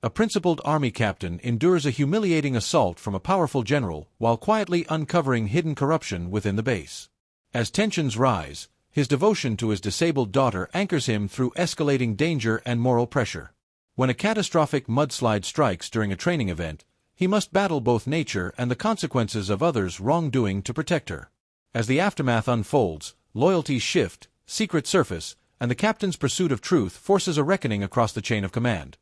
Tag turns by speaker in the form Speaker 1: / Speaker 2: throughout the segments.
Speaker 1: A principled army captain endures a humiliating assault from a powerful general while quietly uncovering hidden corruption within the base. As tensions rise, his devotion to his disabled daughter anchors him through escalating danger and moral pressure. When a catastrophic mudslide strikes during a training event, he must battle both nature and the consequences of others' wrongdoing to protect her. As the aftermath unfolds, loyalties shift, secrets surface, and the captain's pursuit of truth forces a reckoning across the chain of command,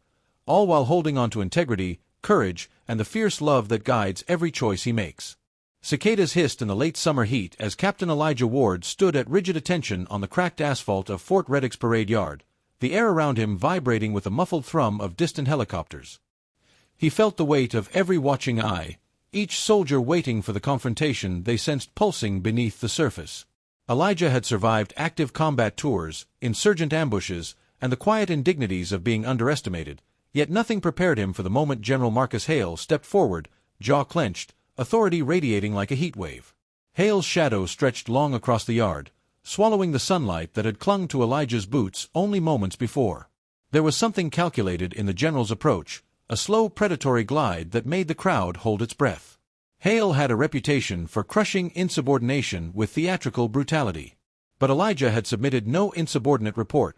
Speaker 1: all while holding on to integrity, courage, and the fierce love that guides every choice he makes. Cicadas hissed in the late summer heat as Captain Elijah Ward stood at rigid attention on the cracked asphalt of Fort Reddick's parade yard, the air around him vibrating with the muffled thrum of distant helicopters. He felt the weight of every watching eye, each soldier waiting for the confrontation they sensed pulsing beneath the surface. Elijah had survived active combat tours, insurgent ambushes, and the quiet indignities of being underestimated, yet nothing prepared him for the moment General Marcus Hale stepped forward, jaw clenched, authority radiating like a heat wave. Hale's shadow stretched long across the yard, swallowing the sunlight that had clung to Elijah's boots only moments before. There was something calculated in the general's approach, a slow predatory glide that made the crowd hold its breath. Hale had a reputation for crushing insubordination with theatrical brutality. But Elijah had submitted no insubordinate report.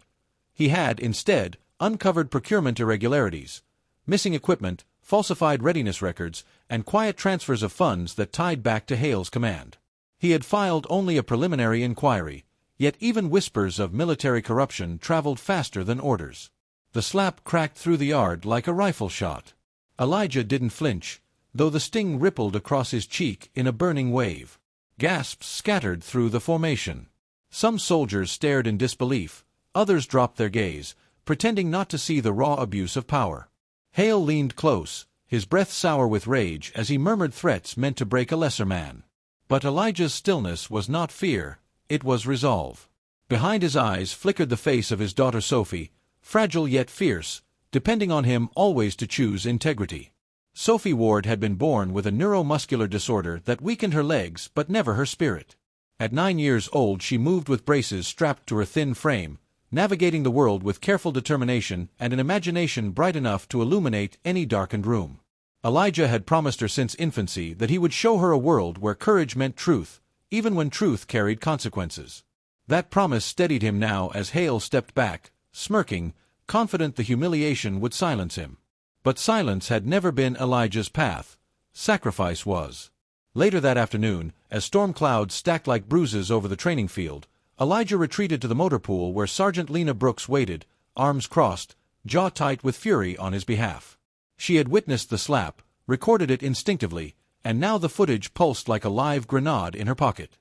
Speaker 1: He had, instead, uncovered procurement irregularities, missing equipment, falsified readiness records, and quiet transfers of funds that tied back to Hale's command. He had filed only a preliminary inquiry, yet even whispers of military corruption traveled faster than orders. The slap cracked through the yard like a rifle shot. Elijah didn't flinch, though the sting rippled across his cheek in a burning wave. Gasps scattered through the formation. Some soldiers stared in disbelief, others dropped their gaze, pretending not to see the raw abuse of power. Hale leaned close, his breath sour with rage as he murmured threats meant to break a lesser man. But Elijah's stillness was not fear, it was resolve. Behind his eyes flickered the face of his daughter Sophie, fragile yet fierce, depending on him always to choose integrity. Sophie Ward had been born with a neuromuscular disorder that weakened her legs but never her spirit. At 9 years old she moved with braces strapped to her thin frame, navigating the world with careful determination and an imagination bright enough to illuminate any darkened room. Elijah had promised her since infancy that he would show her a world where courage meant truth, even when truth carried consequences. That promise steadied him now as Hale stepped back, smirking, confident the humiliation would silence him. But silence had never been Elijah's path. Sacrifice was. Later that afternoon, as storm clouds stacked like bruises over the training field, Elijah retreated to the motor pool where Sergeant Lena Brooks waited, arms crossed, jaw tight with fury on his behalf. She had witnessed the slap, recorded it instinctively, and now the footage pulsed like a live grenade in her pocket.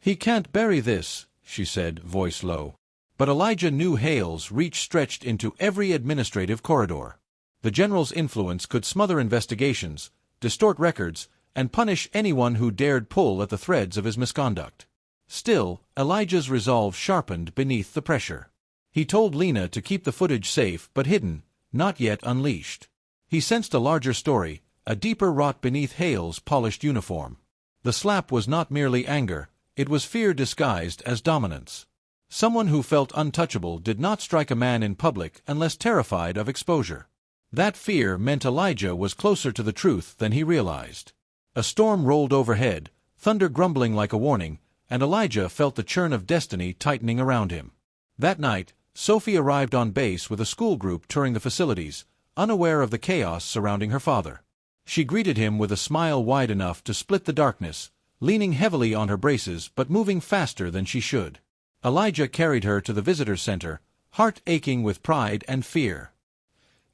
Speaker 1: "He can't bury this," she said, voice low. But Elijah knew Hale's reach stretched into every administrative corridor. The general's influence could smother investigations, distort records, and punish anyone who dared pull at the threads of his misconduct. Still, Elijah's resolve sharpened beneath the pressure. He told Lena to keep the footage safe but hidden, not yet unleashed. He sensed a larger story, a deeper rot beneath Hale's polished uniform. The slap was not merely anger, it was fear disguised as dominance. Someone who felt untouchable did not strike a man in public unless terrified of exposure. That fear meant Elijah was closer to the truth than he realized. A storm rolled overhead, thunder grumbling like a warning, and Elijah felt the churn of destiny tightening around him. That night, Sophie arrived on base with a school group touring the facilities, unaware of the chaos surrounding her father. She greeted him with a smile wide enough to split the darkness, leaning heavily on her braces but moving faster than she should. Elijah carried her to the visitor center, heart aching with pride and fear.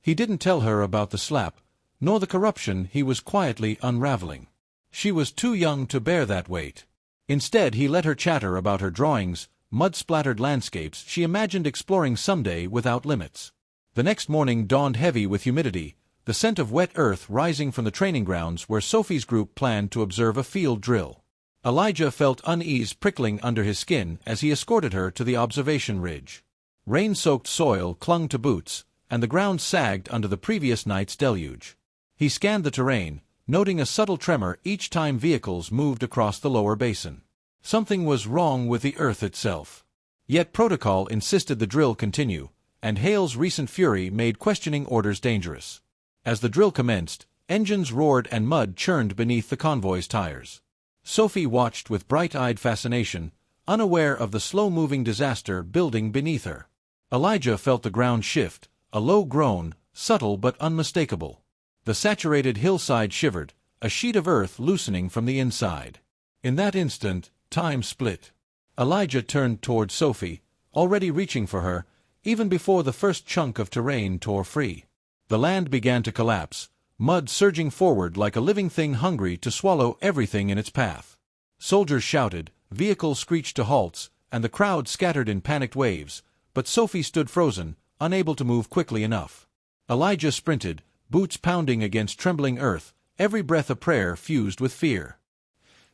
Speaker 1: He didn't tell her about the slap, nor the corruption he was quietly unraveling. She was too young to bear that weight. Instead, he let her chatter about her drawings, mud-splattered landscapes she imagined exploring someday without limits. The next morning dawned heavy with humidity, the scent of wet earth rising from the training grounds where Sophie's group planned to observe a field drill. Elijah felt unease prickling under his skin as he escorted her to the observation ridge. Rain-soaked soil clung to boots, and the ground sagged under the previous night's deluge. He scanned the terrain, noting a subtle tremor each time vehicles moved across the lower basin. Something was wrong with the earth itself. Yet protocol insisted the drill continue, and Hale's recent fury made questioning orders dangerous. As the drill commenced, engines roared and mud churned beneath the convoy's tires. Sophie watched with bright-eyed fascination, unaware of the slow-moving disaster building beneath her. Elijah felt the ground shift, a low groan, subtle but unmistakable. The saturated hillside shivered, a sheet of earth loosening from the inside. In that instant, time split. Elijah turned toward Sophie, already reaching for her, even before the first chunk of terrain tore free. The land began to collapse, mud surging forward like a living thing hungry to swallow everything in its path. Soldiers shouted, vehicles screeched to halts, and the crowd scattered in panicked waves, but Sophie stood frozen, unable to move quickly enough. Elijah sprinted, boots pounding against trembling earth, every breath a prayer fused with fear.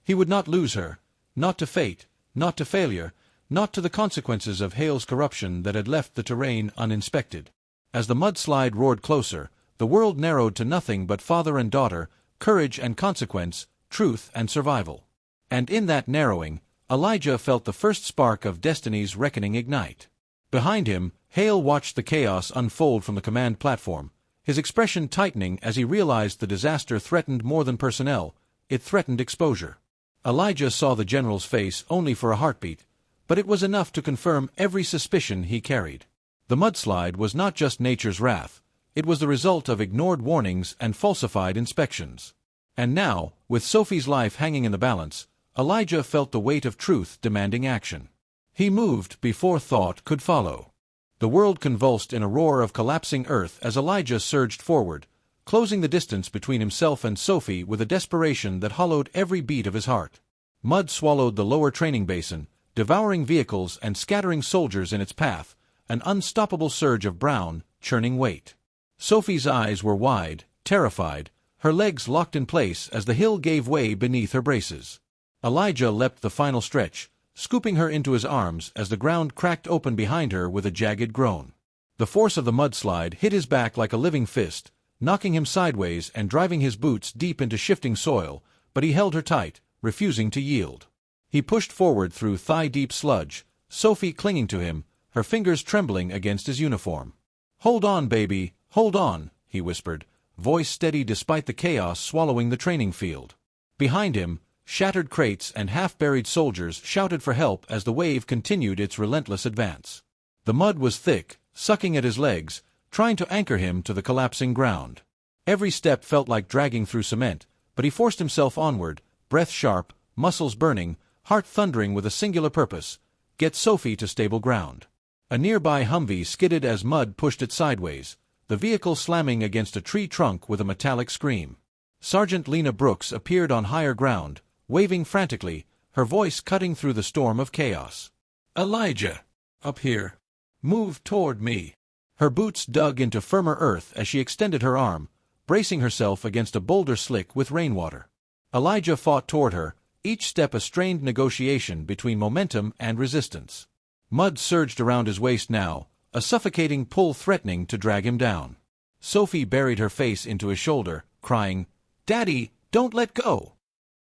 Speaker 1: He would not lose her, not to fate, not to failure, not to the consequences of Hale's corruption that had left the terrain uninspected. As the mudslide roared closer, the world narrowed to nothing but father and daughter, courage and consequence, truth and survival. And in that narrowing, Elijah felt the first spark of destiny's reckoning ignite. Behind him, Hale watched the chaos unfold from the command platform, his expression tightening as he realized the disaster threatened more than personnel, it threatened exposure. Elijah saw the general's face only for a heartbeat, but it was enough to confirm every suspicion he carried. The mudslide was not just nature's wrath, it was the result of ignored warnings and falsified inspections. And now, with Sophie's life hanging in the balance, Elijah felt the weight of truth demanding action. He moved before thought could follow. The world convulsed in a roar of collapsing earth as Elijah surged forward, closing the distance between himself and Sophie with a desperation that hollowed every beat of his heart. Mud swallowed the lower training basin, devouring vehicles and scattering soldiers in its path, an unstoppable surge of brown, churning weight. Sophie's eyes were wide, terrified, her legs locked in place as the hill gave way beneath her braces. Elijah leapt the final stretch, scooping her into his arms as the ground cracked open behind her with a jagged groan. The force of the mudslide hit his back like a living fist, knocking him sideways and driving his boots deep into shifting soil, but he held her tight, refusing to yield. He pushed forward through thigh-deep sludge, Sophie clinging to him, her fingers trembling against his uniform. "Hold on, baby, hold on," he whispered, voice steady despite the chaos swallowing the training field. Behind him, shattered crates and half-buried soldiers shouted for help as the wave continued its relentless advance. The mud was thick, sucking at his legs, trying to anchor him to the collapsing ground. Every step felt like dragging through cement, but he forced himself onward, breath sharp, muscles burning, heart thundering with a singular purpose: get Sophie to stable ground. A nearby Humvee skidded as mud pushed it sideways, the vehicle slamming against a tree trunk with a metallic scream. Sergeant Lena Brooks appeared on higher ground, waving frantically, her voice cutting through the storm of chaos. "Elijah! Up here! Move toward me!" Her boots dug into firmer earth as she extended her arm, bracing herself against a boulder slick with rainwater. Elijah fought toward her, each step a strained negotiation between momentum and resistance. Mud surged around his waist now, a suffocating pull threatening to drag him down. Sophie buried her face into his shoulder, crying, "Daddy, don't let go!"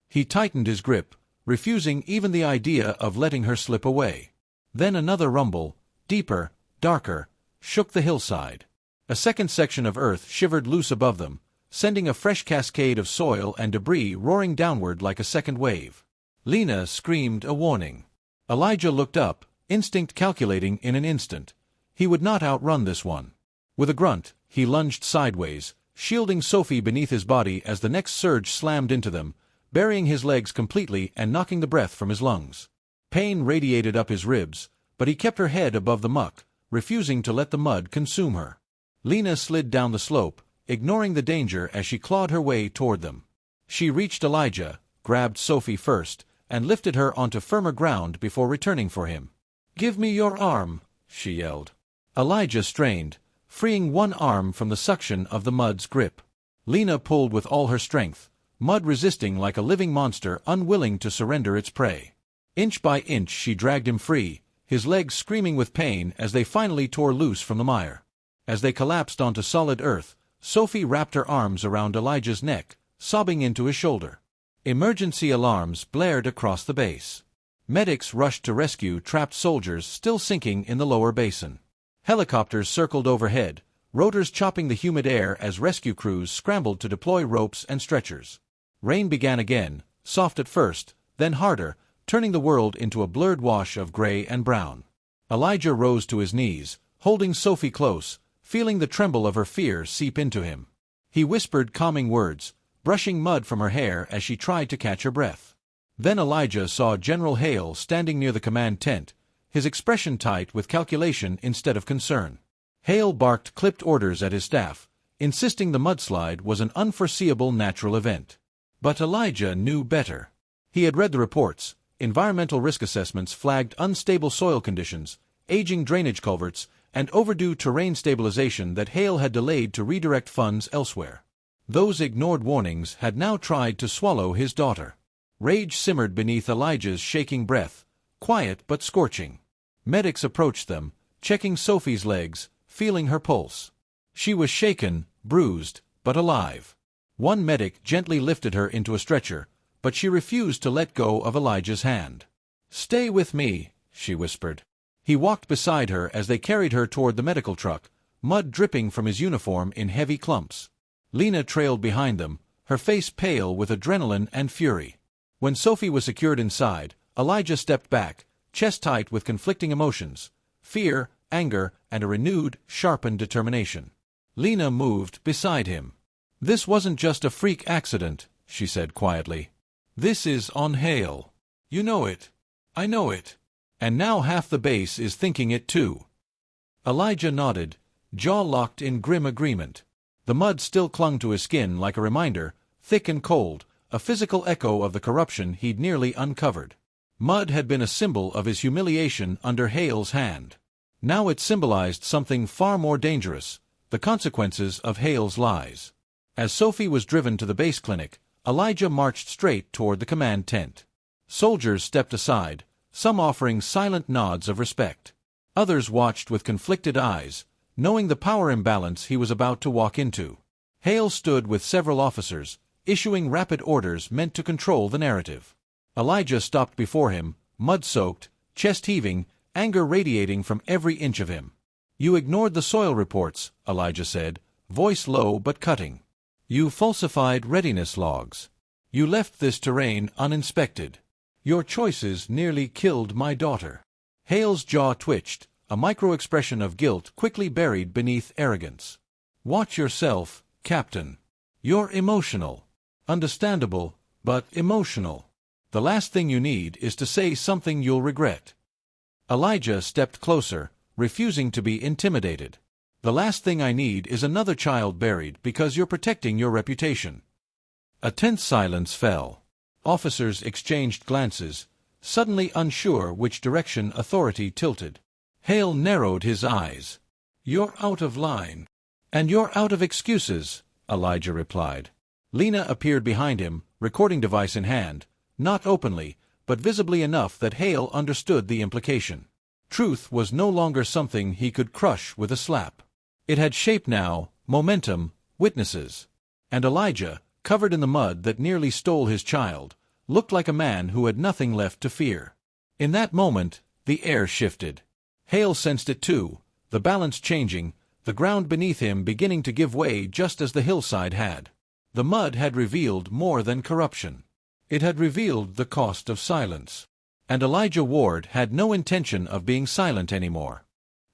Speaker 1: He tightened his grip, refusing even the idea of letting her slip away. Then another rumble, deeper, darker, shook the hillside. A second section of earth shivered loose above them, sending a fresh cascade of soil and debris roaring downward like a second wave. Lena screamed a warning. Elijah looked up, instinct calculating in an instant. He would not outrun this one. With a grunt, he lunged sideways, shielding Sophie beneath his body as the next surge slammed into them, burying his legs completely and knocking the breath from his lungs. Pain radiated up his ribs, but he kept her head above the muck, refusing to let the mud consume her. Lena slid down the slope, ignoring the danger as she clawed her way toward them. She reached Elijah, grabbed Sophie first, and lifted her onto firmer ground before returning for him. "Give me your arm," she yelled. Elijah strained, freeing one arm from the suction of the mud's grip. Lena pulled with all her strength, mud resisting like a living monster unwilling to surrender its prey. Inch by inch she dragged him free, his legs screaming with pain as they finally tore loose from the mire. As they collapsed onto solid earth, Sophie wrapped her arms around Elijah's neck, sobbing into his shoulder. Emergency alarms blared across the base. Medics rushed to rescue trapped soldiers still sinking in the lower basin. Helicopters circled overhead, rotors chopping the humid air as rescue crews scrambled to deploy ropes and stretchers. Rain began again, soft at first, then harder, turning the world into a blurred wash of gray and brown. Elijah rose to his knees, holding Sophie close, feeling the tremble of her fear seep into him. He whispered calming words, brushing mud from her hair as she tried to catch her breath. Then Elijah saw General Hale standing near the command tent, his expression tight with calculation instead of concern. Hale barked clipped orders at his staff, insisting the mudslide was an unforeseeable natural event. But Elijah knew better. He had read the reports. Environmental risk assessments flagged unstable soil conditions, aging drainage culverts, and overdue terrain stabilization that Hale had delayed to redirect funds elsewhere. Those ignored warnings had now tried to swallow his daughter. Rage simmered beneath Elijah's shaking breath, quiet but scorching. Medics approached them, checking Sophie's legs, feeling her pulse. She was shaken, bruised, but alive. One medic gently lifted her into a stretcher, but she refused to let go of Elijah's hand. "Stay with me," she whispered. He walked beside her as they carried her toward the medical truck, mud dripping from his uniform in heavy clumps. Lena trailed behind them, her face pale with adrenaline and fury. When Sophie was secured inside, Elijah stepped back, chest tight with conflicting emotions, fear, anger, and a renewed, sharpened determination. Lena moved beside him. "This wasn't just a freak accident," she said quietly. "This is on Hale. You know it. I know it. And now half the base is thinking it too." Elijah nodded, jaw locked in grim agreement. The mud still clung to his skin like a reminder, thick and cold, a physical echo of the corruption he'd nearly uncovered. Mud had been a symbol of his humiliation under Hale's hand. Now it symbolized something far more dangerous, the consequences of Hale's lies. As Sophie was driven to the base clinic, Elijah marched straight toward the command tent. Soldiers stepped aside, some offering silent nods of respect. Others watched with conflicted eyes, knowing the power imbalance he was about to walk into. Hale stood with several officers, issuing rapid orders meant to control the narrative. Elijah stopped before him, mud-soaked, chest-heaving, anger radiating from every inch of him. "You ignored the soil reports," Elijah said, voice low but cutting. "You falsified readiness logs. You left this terrain uninspected. Your choices nearly killed my daughter." Hale's jaw twitched, a micro-expression of guilt quickly buried beneath arrogance. "Watch yourself, Captain. You're emotional. Understandable, but emotional. The last thing you need is to say something you'll regret." Elijah stepped closer, refusing to be intimidated. "The last thing I need is another child buried because you're protecting your reputation." A tense silence fell. Officers exchanged glances, suddenly unsure which direction authority tilted. Hale narrowed his eyes. "You're out of line. And you're out of excuses," Elijah replied. Lena appeared behind him, recording device in hand, not openly, but visibly enough that Hale understood the implication. Truth was no longer something he could crush with a slap. It had shape now, momentum, witnesses. And Elijah, covered in the mud that nearly stole his child, looked like a man who had nothing left to fear. In that moment, the air shifted. Hale sensed it too, the balance changing, the ground beneath him beginning to give way just as the hillside had. The mud had revealed more than corruption. It had revealed the cost of silence. And Elijah Ward had no intention of being silent anymore.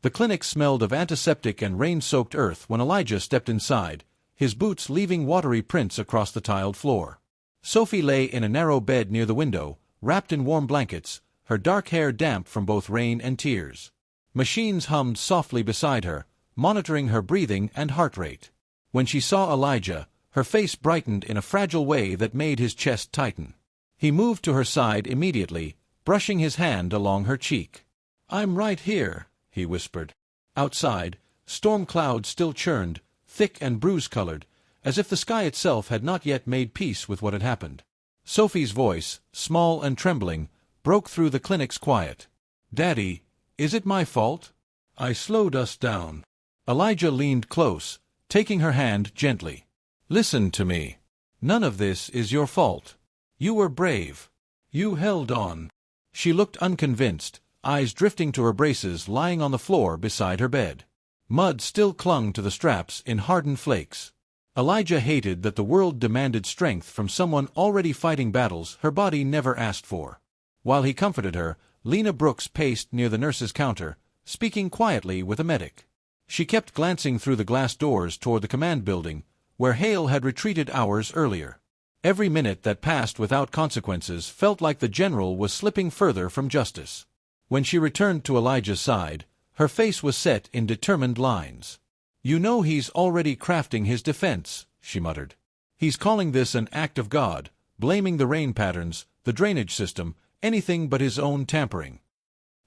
Speaker 1: The clinic smelled of antiseptic and rain-soaked earth when Elijah stepped inside, his boots leaving watery prints across the tiled floor. Sophie lay in a narrow bed near the window, wrapped in warm blankets, her dark hair damp from both rain and tears. Machines hummed softly beside her, monitoring her breathing and heart rate. When she saw Elijah, her face brightened in a fragile way that made his chest tighten. He moved to her side immediately, brushing his hand along her cheek. "I'm right here," he whispered. Outside, storm clouds still churned, thick and bruise-colored, as if the sky itself had not yet made peace with what had happened. Sophie's voice, small and trembling, broke through the clinic's quiet. "Daddy, is it my fault? I slowed us down." Elijah leaned close, taking her hand gently. "Listen to me. None of this is your fault. You were brave. You held on." She looked unconvinced, eyes drifting to her braces lying on the floor beside her bed. Mud still clung to the straps in hardened flakes. Elijah hated that the world demanded strength from someone already fighting battles her body never asked for. While he comforted her, Lena Brooks paced near the nurse's counter, speaking quietly with a medic. She kept glancing through the glass doors toward the command building, where Hale had retreated hours earlier. Every minute that passed without consequences felt like the general was slipping further from justice. When she returned to Elijah's side, her face was set in determined lines. "You know he's already crafting his defense," she muttered. "He's calling this an act of God, blaming the rain patterns, the drainage system, anything but his own tampering."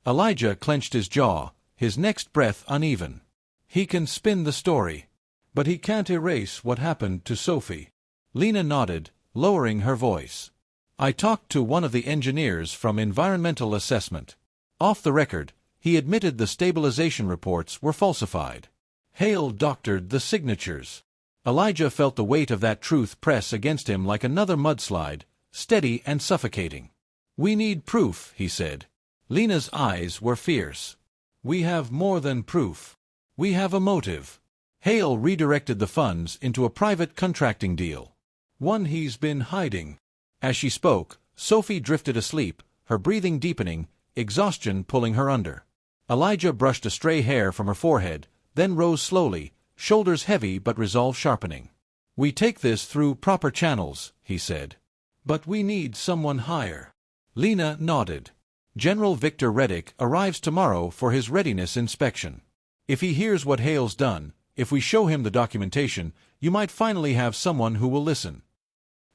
Speaker 1: Elijah clenched his jaw, his next breath uneven. "He can spin the story, but he can't erase what happened to Sophie." Lena nodded, lowering her voice. "I talked to one of the engineers from environmental assessment. Off the record, he admitted the stabilization reports were falsified. Hale doctored the signatures." Elijah felt the weight of that truth press against him like another mudslide, steady and suffocating. "We need proof," he said. Lena's eyes were fierce. "We have more than proof. We have a motive." Hale redirected the funds into a private contracting deal. "One he's been hiding." As she spoke, Sophie drifted asleep, her breathing deepening, exhaustion pulling her under. Elijah brushed a stray hair from her forehead, then rose slowly, shoulders heavy but resolve sharpening. "We take this through proper channels," he said. "But we need someone higher." Lena nodded. "General Victor Reddick arrives tomorrow for his readiness inspection. If he hears what Hale's done, if we show him the documentation, you might finally have someone who will listen."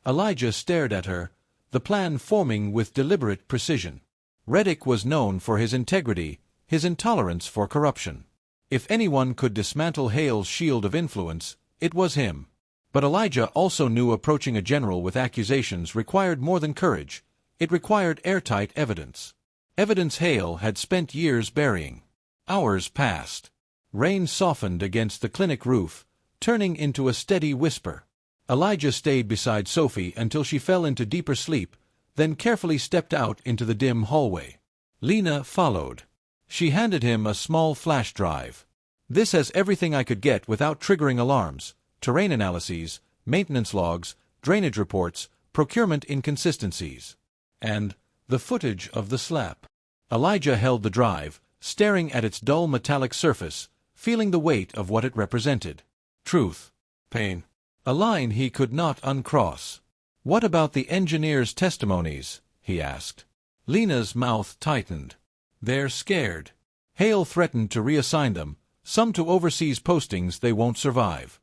Speaker 1: Elijah stared at her, the plan forming with deliberate precision. Reddick was known for his integrity, his intolerance for corruption. If anyone could dismantle Hale's shield of influence, it was him. But Elijah also knew approaching a general with accusations required more than courage. It required airtight evidence. Evidence Hale had spent years burying. Hours passed. Rain softened against the clinic roof, turning into a steady whisper. Elijah stayed beside Sophie until she fell into deeper sleep, then carefully stepped out into the dim hallway. Lena followed. She handed him a small flash drive. "This has everything I could get without triggering alarms: terrain analyses, maintenance logs, drainage reports, procurement inconsistencies. And the footage of the slap." Elijah held the drive, staring at its dull metallic surface, feeling the weight of what it represented. Truth. Pain. A line he could not uncross. "What about the engineers' testimonies?" he asked. Lena's mouth tightened. "They're scared. Hale threatened to reassign them, some to overseas postings they won't survive."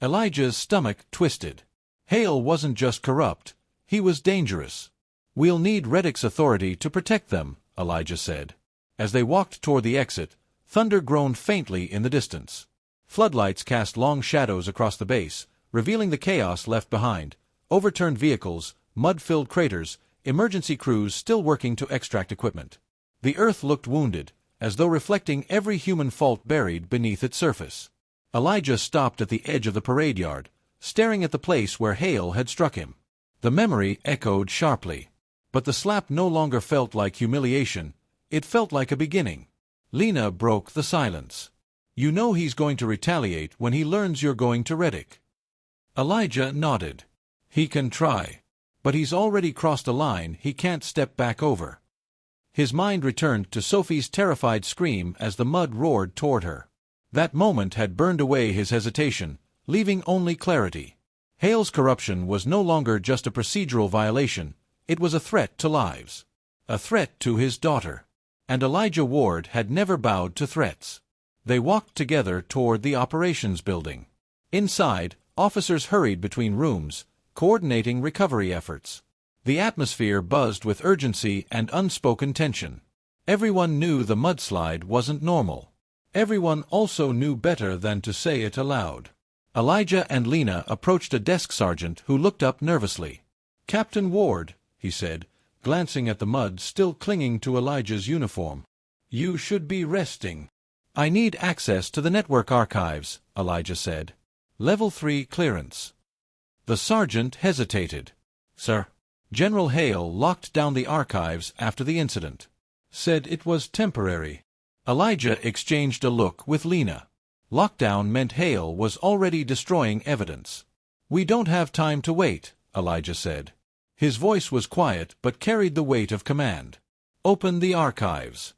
Speaker 1: Elijah's stomach twisted. Hale wasn't just corrupt, he was dangerous. "We'll need Reddick's authority to protect them," Elijah said. As they walked toward the exit, thunder groaned faintly in the distance. Floodlights cast long shadows across the base, revealing the chaos left behind: overturned vehicles, mud-filled craters, emergency crews still working to extract equipment. The earth looked wounded, as though reflecting every human fault buried beneath its surface. Elijah stopped at the edge of the parade yard, staring at the place where Hale had struck him. The memory echoed sharply. But the slap no longer felt like humiliation, it felt like a beginning. Lena broke the silence. "You know he's going to retaliate when he learns you're going to Reddick." Elijah nodded. "He can try. But he's already crossed a line he can't step back over." His mind returned to Sophie's terrified scream as the mud roared toward her. That moment had burned away his hesitation, leaving only clarity. Hale's corruption was no longer just a procedural violation, it was a threat to lives. A threat to his daughter. And Elijah Ward had never bowed to threats. They walked together toward the operations building. Inside, officers hurried between rooms, coordinating recovery efforts. The atmosphere buzzed with urgency and unspoken tension. Everyone knew the mudslide wasn't normal. Everyone also knew better than to say it aloud. Elijah and Lena approached a desk sergeant who looked up nervously. "Captain Ward," he said, glancing at the mud still clinging to Elijah's uniform. "You should be resting." "I need access to the network archives," Elijah said. "Level 3 clearance." The sergeant hesitated. "Sir." General Hale locked down the archives after the incident. "Said it was temporary." Elijah exchanged a look with Lena. Lockdown meant Hale was already destroying evidence. "We don't have time to wait," Elijah said. His voice was quiet but carried the weight of command. "Open the archives."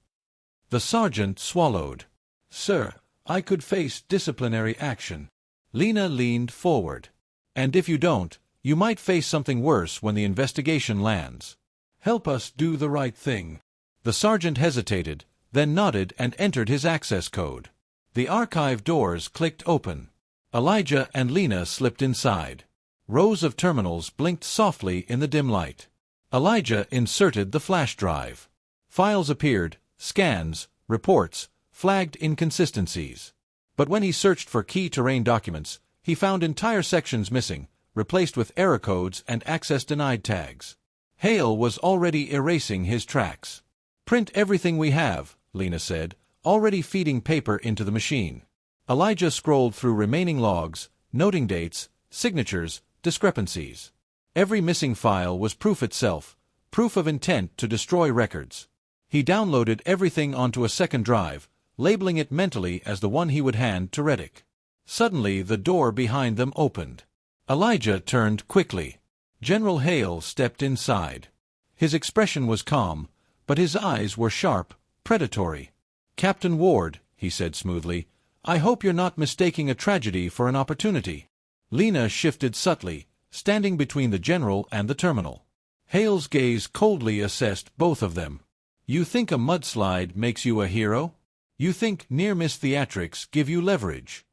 Speaker 1: The sergeant swallowed. "Sir, I could face disciplinary action." Lena leaned forward. "And if you don't, you might face something worse when the investigation lands. Help us do the right thing." The sergeant hesitated, then nodded and entered his access code. The archive doors clicked open. Elijah and Lena slipped inside. Rows of terminals blinked softly in the dim light. Elijah inserted the flash drive. Files appeared, scans, reports, flagged inconsistencies. But when he searched for key terrain documents, he found entire sections missing, replaced with error codes and access denied tags. Hale was already erasing his tracks. "Print everything we have," Lena said, already feeding paper into the machine. Elijah scrolled through remaining logs, noting dates, signatures, discrepancies. Every missing file was proof itself, proof of intent to destroy records. He downloaded everything onto a second drive, labeling it mentally as the one he would hand to Reddick. Suddenly the door behind them opened. Elijah turned quickly. General Hale stepped inside. His expression was calm, but his eyes were sharp, predatory. "Captain Ward," he said smoothly, "I hope you're not mistaking a tragedy for an opportunity." Lena shifted subtly, standing between the general and the terminal. Hale's gaze coldly assessed both of them. "You think a mudslide makes you a hero? You think near-miss theatrics give you leverage?"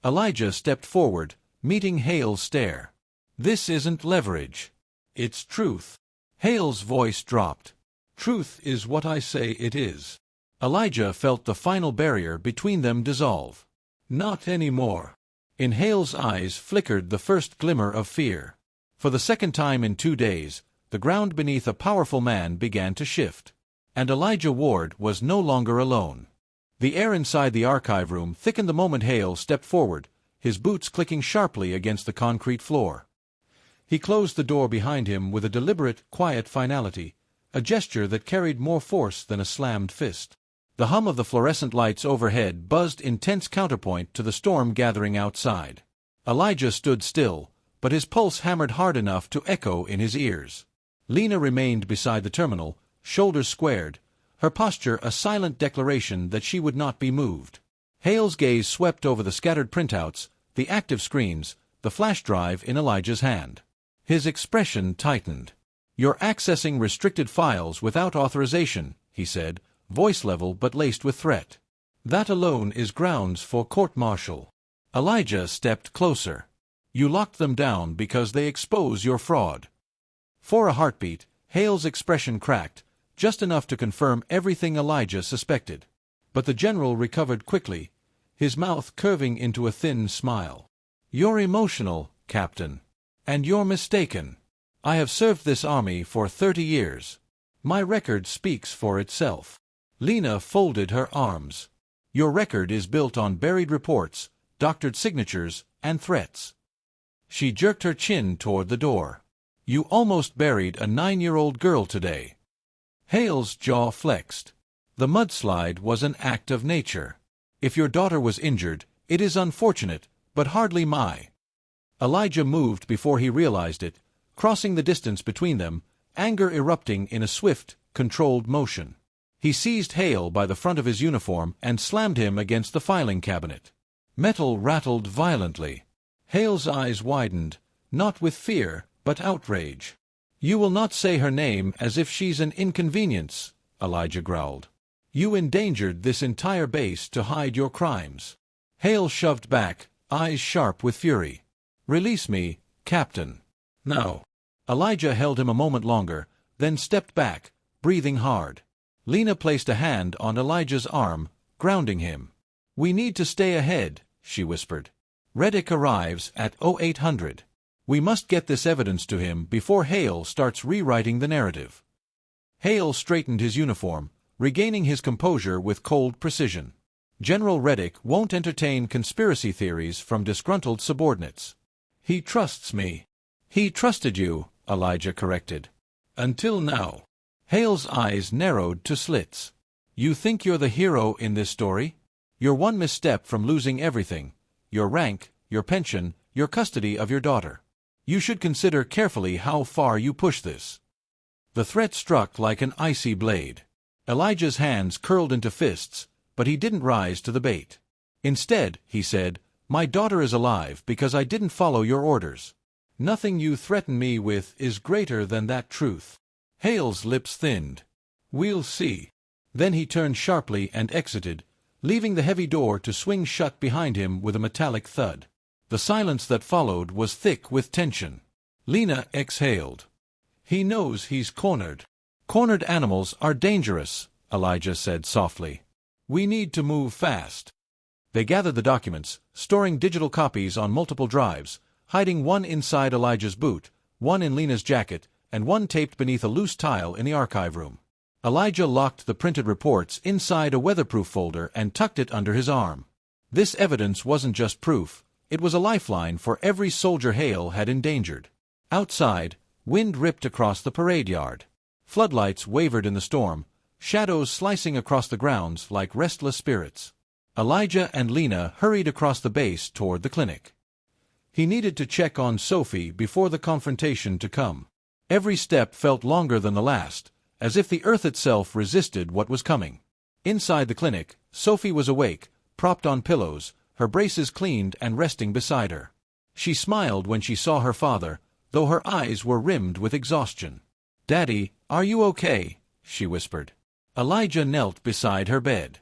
Speaker 1: Elijah stepped forward, meeting Hale's stare. "This isn't leverage. It's truth." Hale's voice dropped. "Truth is what I say it is." Elijah felt the final barrier between them dissolve. "Not anymore." In Hale's eyes flickered the first glimmer of fear. For the second time in 2 days, the ground beneath a powerful man began to shift. And Elijah Ward was no longer alone. The air inside the archive room thickened the moment Hale stepped forward, his boots clicking sharply against the concrete floor. He closed the door behind him with a deliberate, quiet finality, a gesture that carried more force than a slammed fist. The hum of the fluorescent lights overhead buzzed in tense counterpoint to the storm gathering outside. Elijah stood still, but his pulse hammered hard enough to echo in his ears. Lena remained beside the terminal, shoulders squared, her posture a silent declaration that she would not be moved. Hale's gaze swept over the scattered printouts, the active screens, the flash drive in Elijah's hand. His expression tightened. "You're accessing restricted files without authorization," he said, voice level but laced with threat. "That alone is grounds for court-martial." Elijah stepped closer. "You locked them down because they expose your fraud." For a heartbeat, Hale's expression cracked, just enough to confirm everything Elijah suspected. But the general recovered quickly, his mouth curving into a thin smile. "You're emotional, Captain. And you're mistaken. I have served this army for 30 years. My record speaks for itself." Lena folded her arms. "Your record is built on buried reports, doctored signatures, and threats." She jerked her chin toward the door. "You almost buried a 9-year-old girl today." Hale's jaw flexed. The mudslide was an act of nature. If your daughter was injured, it is unfortunate, but hardly my. Elijah moved before he realized it, crossing the distance between them, anger erupting in a swift, controlled motion. He seized Hale by the front of his uniform and slammed him against the filing cabinet. Metal rattled violently. Hale's eyes widened, not with fear, but outrage. "You will not say her name as if she's an inconvenience," Elijah growled. "You endangered this entire base to hide your crimes." Hale shoved back, eyes sharp with fury. "Release me, Captain." "No." Elijah held him a moment longer, then stepped back, breathing hard. Lena placed a hand on Elijah's arm, grounding him. "We need to stay ahead," she whispered. "Reddick arrives at 0800. We must get this evidence to him before Hale starts rewriting the narrative." Hale straightened his uniform, regaining his composure with cold precision. "General Reddick won't entertain conspiracy theories from disgruntled subordinates. He trusts me." "He trusted you," Elijah corrected. "Until now." Hale's eyes narrowed to slits. "You think you're the hero in this story?" You're one misstep from losing everything: your rank, your pension, your custody of your daughter. You should consider carefully how far you push this." The threat struck like an icy blade. Elijah's hands curled into fists, but he didn't rise to the bait. "Instead," he said, "my daughter is alive because I didn't follow your orders. Nothing you threaten me with is greater than that truth." Hale's lips thinned. "We'll see." Then he turned sharply and exited, leaving the heavy door to swing shut behind him with a metallic thud. The silence that followed was thick with tension. Lena exhaled. "He knows he's cornered." "Cornered animals are dangerous," Elijah said softly. "We need to move fast." They gathered the documents, storing digital copies on multiple drives, hiding one inside Elijah's boot, one in Lena's jacket, and one taped beneath a loose tile in the archive room. Elijah locked the printed reports inside a weatherproof folder and tucked it under his arm. This evidence wasn't just proof, it was a lifeline for every soldier Hale had endangered. Outside, wind ripped across the parade yard. Floodlights wavered in the storm, shadows slicing across the grounds like restless spirits. Elijah and Lena hurried across the base toward the clinic. He needed to check on Sophie before the confrontation to come. Every step felt longer than the last, as if the earth itself resisted what was coming. Inside the clinic, Sophie was awake, propped on pillows, her braces cleaned and resting beside her. She smiled when she saw her father, though her eyes were rimmed with exhaustion. "Daddy, are you okay?" she whispered. Elijah knelt beside her bed.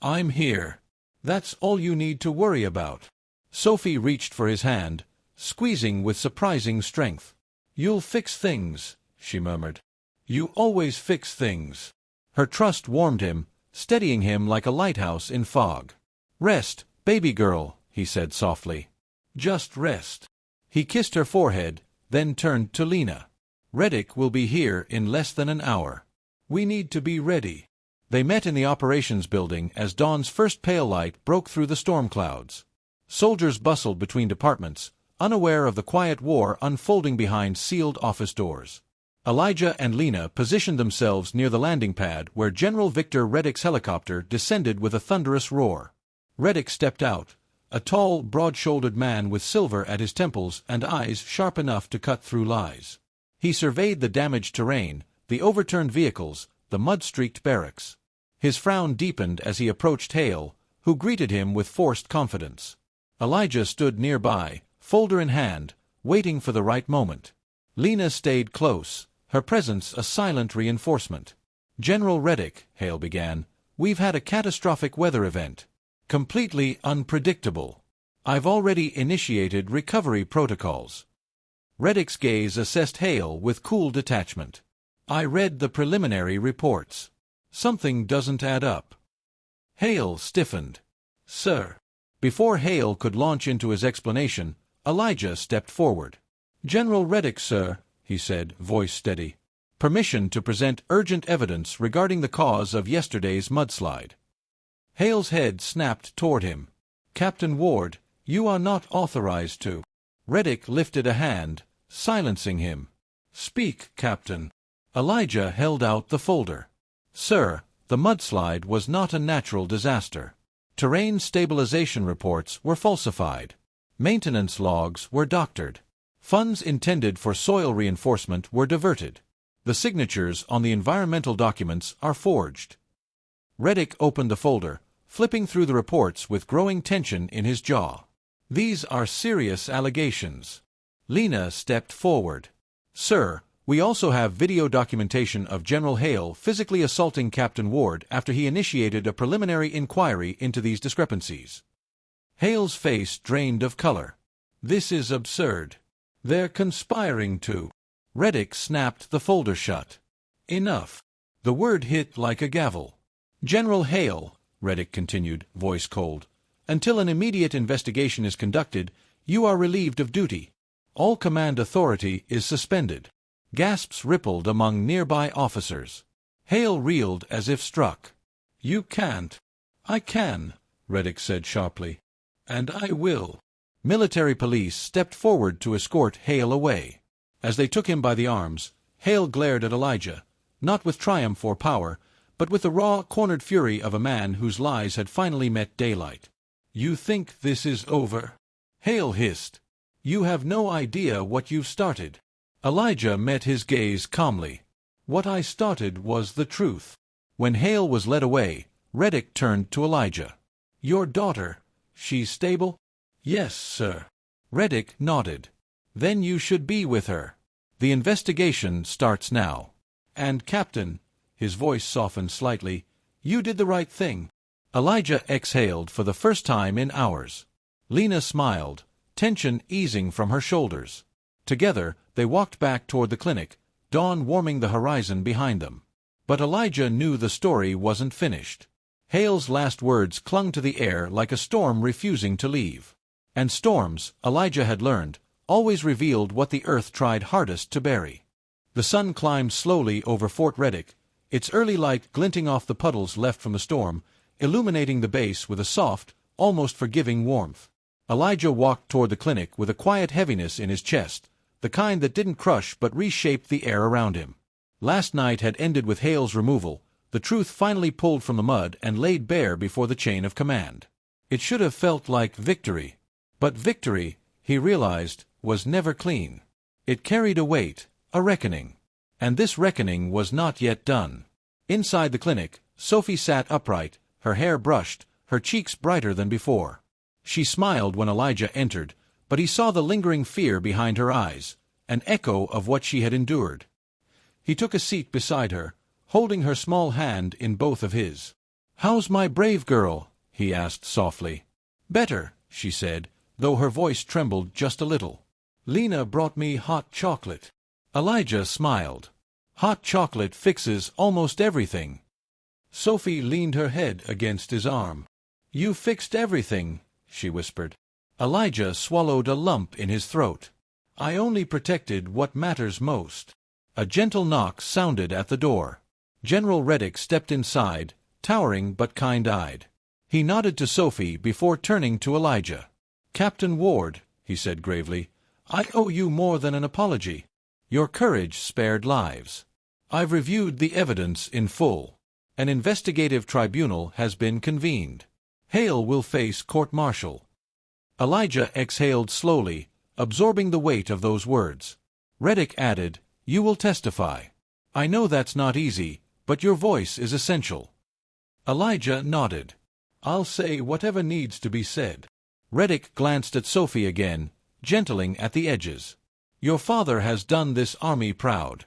Speaker 1: "I'm here. That's all you need to worry about." Sophie reached for his hand, squeezing with surprising strength. "You'll fix things," she murmured. "You always fix things." Her trust warmed him, steadying him like a lighthouse in fog. "Rest, baby girl," he said softly. "Just rest." He kissed her forehead, then turned to Lena. "Reddick will be here in less than an hour. We need to be ready." They met in the operations building as dawn's first pale light broke through the storm clouds. Soldiers bustled between departments, unaware of the quiet war unfolding behind sealed office doors. Elijah and Lena positioned themselves near the landing pad where General Victor Reddick's helicopter descended with a thunderous roar. Reddick stepped out, a tall, broad-shouldered man with silver at his temples and eyes sharp enough to cut through lies. He surveyed the damaged terrain, the overturned vehicles, the mud-streaked barracks. His frown deepened as he approached Hale, who greeted him with forced confidence. Elijah stood nearby, folder in hand, waiting for the right moment. Lena stayed close, her presence a silent reinforcement. "General Reddick," Hale began, "we've had a catastrophic weather event. Completely unpredictable. I've already initiated recovery protocols." Reddick's gaze assessed Hale with cool detachment. "I read the preliminary reports. Something doesn't add up." Hale stiffened. "Sir." Before Hale could launch into his explanation, Elijah stepped forward. "General Reddick, sir," he said, voice steady. "Permission to present urgent evidence regarding the cause of yesterday's mudslide." Hale's head snapped toward him. "Captain Ward, you are not authorized to." Reddick lifted a hand, silencing him. "Speak, Captain." Elijah held out the folder. "Sir, the mudslide was not a natural disaster. Terrain stabilization reports were falsified. Maintenance logs were doctored. Funds intended for soil reinforcement were diverted. The signatures on the environmental documents are forged." Reddick opened the folder, flipping through the reports with growing tension in his jaw. "These are serious allegations." Lena stepped forward. "Sir, we also have video documentation of General Hale physically assaulting Captain Ward after he initiated a preliminary inquiry into these discrepancies." Hale's face drained of color. "This is absurd. They're conspiring to." Reddick snapped the folder shut. "Enough." The word hit like a gavel. "General Hale," Reddick continued, voice cold, "until an immediate investigation is conducted, you are relieved of duty. All command authority is suspended." Gasps rippled among nearby officers. Hale reeled as if struck. "You can't." "I can," Reddick said sharply. "And I will." Military police stepped forward to escort Hale away. As they took him by the arms, Hale glared at Elijah, not with triumph or power, but with the raw, cornered fury of a man whose lies had finally met daylight. "You think this is over?" Hale hissed. "You have no idea what you've started." Elijah met his gaze calmly. "What I started was the truth." When Hale was led away, Reddick turned to Elijah. "Your daughter, she's stable?" "Yes, sir." Reddick nodded. "Then you should be with her. The investigation starts now. And, Captain," his voice softened slightly, "you did the right thing." Elijah exhaled for the first time in hours. Lena smiled, tension easing from her shoulders. Together, they walked back toward the clinic, dawn warming the horizon behind them. But Elijah knew the story wasn't finished. Hale's last words clung to the air like a storm refusing to leave. And storms, Elijah had learned, always revealed what the earth tried hardest to bury. The sun climbed slowly over Fort Reddick, its early light glinting off the puddles left from the storm, illuminating the base with a soft, almost forgiving warmth. Elijah walked toward the clinic with a quiet heaviness in his chest, the kind that didn't crush but reshaped the air around him. Last night had ended with Hale's removal, the truth finally pulled from the mud and laid bare before the chain of command. It should have felt like victory. But victory, he realized, was never clean. It carried a weight, a reckoning. And this reckoning was not yet done. Inside the clinic, Sophie sat upright, her hair brushed, her cheeks brighter than before. She smiled when Elijah entered, but he saw the lingering fear behind her eyes, an echo of what she had endured. He took a seat beside her, holding her small hand in both of his. "How's my brave girl?" he asked softly. "Better," she said, though her voice trembled just a little. "Lena brought me hot chocolate." Elijah smiled. "Hot chocolate fixes almost everything." Sophie leaned her head against his arm. "You fixed everything," she whispered. Elijah swallowed a lump in his throat. "I only protected what matters most." A gentle knock sounded at the door. General Reddick stepped inside, towering but kind-eyed. He nodded to Sophie before turning to Elijah. "Captain Ward," he said gravely, "I owe you more than an apology. Your courage spared lives. I've reviewed the evidence in full. An investigative tribunal has been convened. Hale will face court-martial." Elijah exhaled slowly, absorbing the weight of those words. Reddick added, "You will testify. I know that's not easy, but your voice is essential." Elijah nodded. "I'll say whatever needs to be said." Reddick glanced at Sophie again, gentling at the edges. "Your father has done this army proud."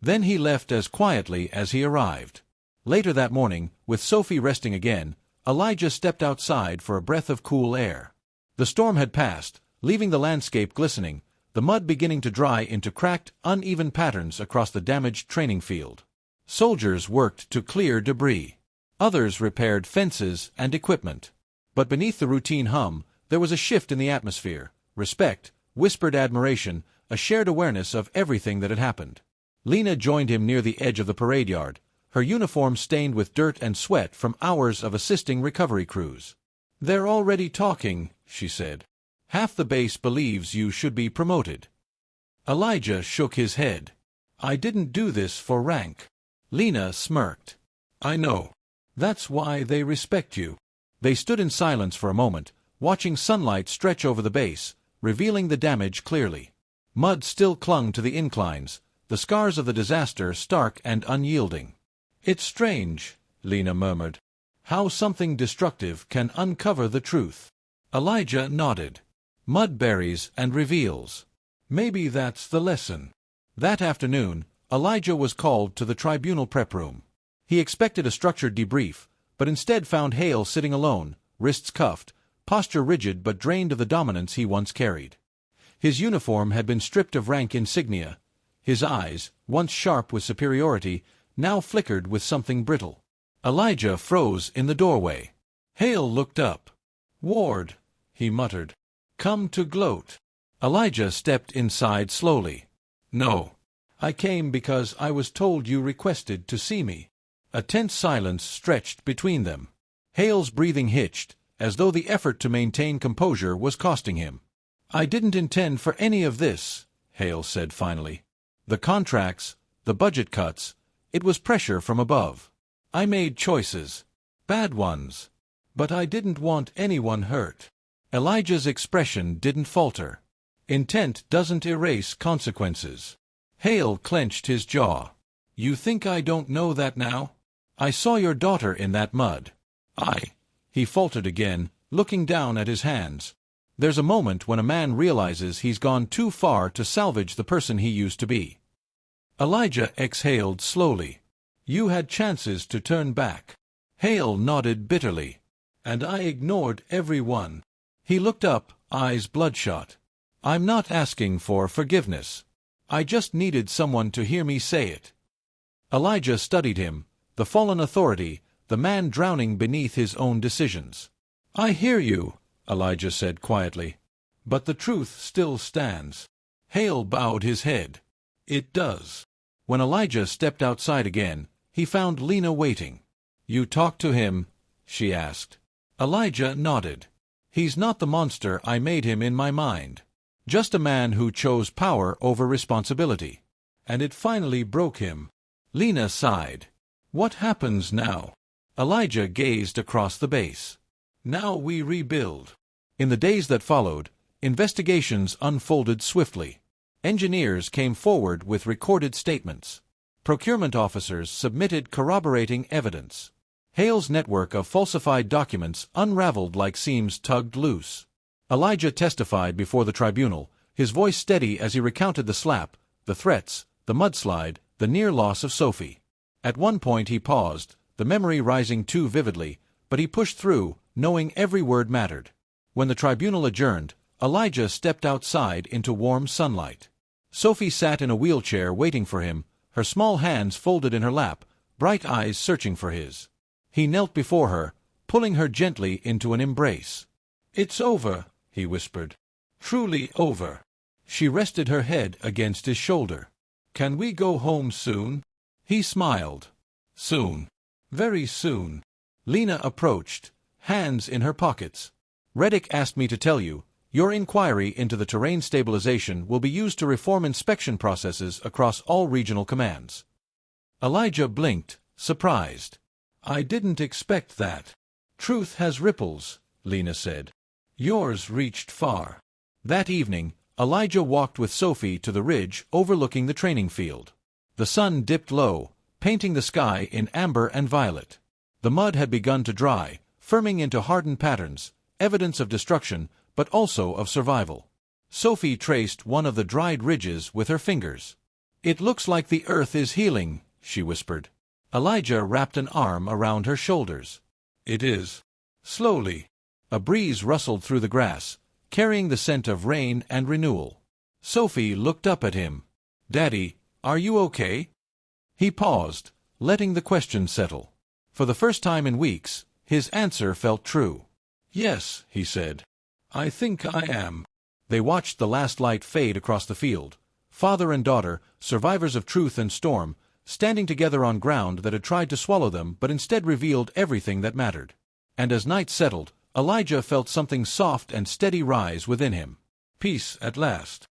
Speaker 1: Then he left as quietly as he arrived. Later that morning, with Sophie resting again, Elijah stepped outside for a breath of cool air. The storm had passed, leaving the landscape glistening, the mud beginning to dry into cracked, uneven patterns across the damaged training field. Soldiers worked to clear debris. Others repaired fences and equipment. But beneath the routine hum, there was a shift in the atmosphere, respect, whispered admiration, a shared awareness of everything that had happened. Lena joined him near the edge of the parade yard, her uniform stained with dirt and sweat from hours of assisting recovery crews. "They're already talking," she said. "Half the base believes you should be promoted." Elijah shook his head. "I didn't do this for rank." Lena smirked. "I know. That's why they respect you." They stood in silence for a moment, watching sunlight stretch over the base, revealing the damage clearly. Mud still clung to the inclines, the scars of the disaster stark and unyielding. "It's strange," Lena murmured, "how something destructive can uncover the truth." Elijah nodded. "Mud buries and reveals. Maybe that's the lesson." That afternoon, Elijah was called to the tribunal prep room. He expected a structured debrief, but instead found Hale sitting alone, wrists cuffed, posture rigid but drained of the dominance he once carried. His uniform had been stripped of rank insignia. His eyes, once sharp with superiority, now flickered with something brittle. Elijah froze in the doorway. Hale looked up. "Ward," he muttered. "Come to gloat." Elijah stepped inside slowly. "No. I came because I was told you requested to see me." A tense silence stretched between them. Hale's breathing hitched, as though the effort to maintain composure was costing him. "I didn't intend for any of this," Hale said finally. "The contracts, the budget cuts, it was pressure from above." I made choices. Bad ones. But I didn't want anyone hurt. Elijah's expression didn't falter. Intent doesn't erase consequences. Hale clenched his jaw. You think I don't know that now? I saw your daughter in that mud. He faltered again, looking down at his hands. There's a moment when a man realizes he's gone too far to salvage the person he used to be. Elijah exhaled slowly. You had chances to turn back. Hale nodded bitterly. And I ignored every one. He looked up, eyes bloodshot. I'm not asking for forgiveness. I just needed someone to hear me say it. Elijah studied him, the fallen authority, the man drowning beneath his own decisions. I hear you, Elijah said quietly. But the truth still stands. Hale bowed his head. It does. When Elijah stepped outside again, he found Lena waiting. You talked to him? She asked. Elijah nodded. He's not the monster I made him in my mind. Just a man who chose power over responsibility. And it finally broke him. Lena sighed. What happens now? Elijah gazed across the base. Now we rebuild. In the days that followed, investigations unfolded swiftly. Engineers came forward with recorded statements. Procurement officers submitted corroborating evidence. Hale's network of falsified documents unraveled like seams tugged loose. Elijah testified before the tribunal, his voice steady as he recounted the slap, the threats, the mudslide, the near loss of Sophie. At one point he paused, the memory rising too vividly, but he pushed through, knowing every word mattered. When the tribunal adjourned, Elijah stepped outside into warm sunlight. Sophie sat in a wheelchair waiting for him, her small hands folded in her lap, bright eyes searching for his. He knelt before her, pulling her gently into an embrace. It's over, he whispered. Truly over. She rested her head against his shoulder. Can we go home soon? He smiled. Soon. Very soon. Lena approached, hands in her pockets. Reddick asked me to tell you, your inquiry into the terrain stabilization will be used to reform inspection processes across all regional commands. Elijah blinked, surprised. I didn't expect that. Truth has ripples, Lena said. Yours reached far. That evening, Elijah walked with Sophie to the ridge overlooking the training field. The sun dipped low, painting the sky in amber and violet. The mud had begun to dry, firming into hardened patterns, evidence of destruction, but also of survival. Sophie traced one of the dried ridges with her fingers. It looks like the earth is healing, she whispered. Elijah wrapped an arm around her shoulders. It is. Slowly. A breeze rustled through the grass, carrying the scent of rain and renewal. Sophie looked up at him. Daddy, are you okay? He paused, letting the question settle. For the first time in weeks, his answer felt true. Yes, he said. I think I am. They watched the last light fade across the field. Father and daughter, survivors of truth and storm, standing together on ground that had tried to swallow them but instead revealed everything that mattered. And as night settled, Elijah felt something soft and steady rise within him. Peace at last.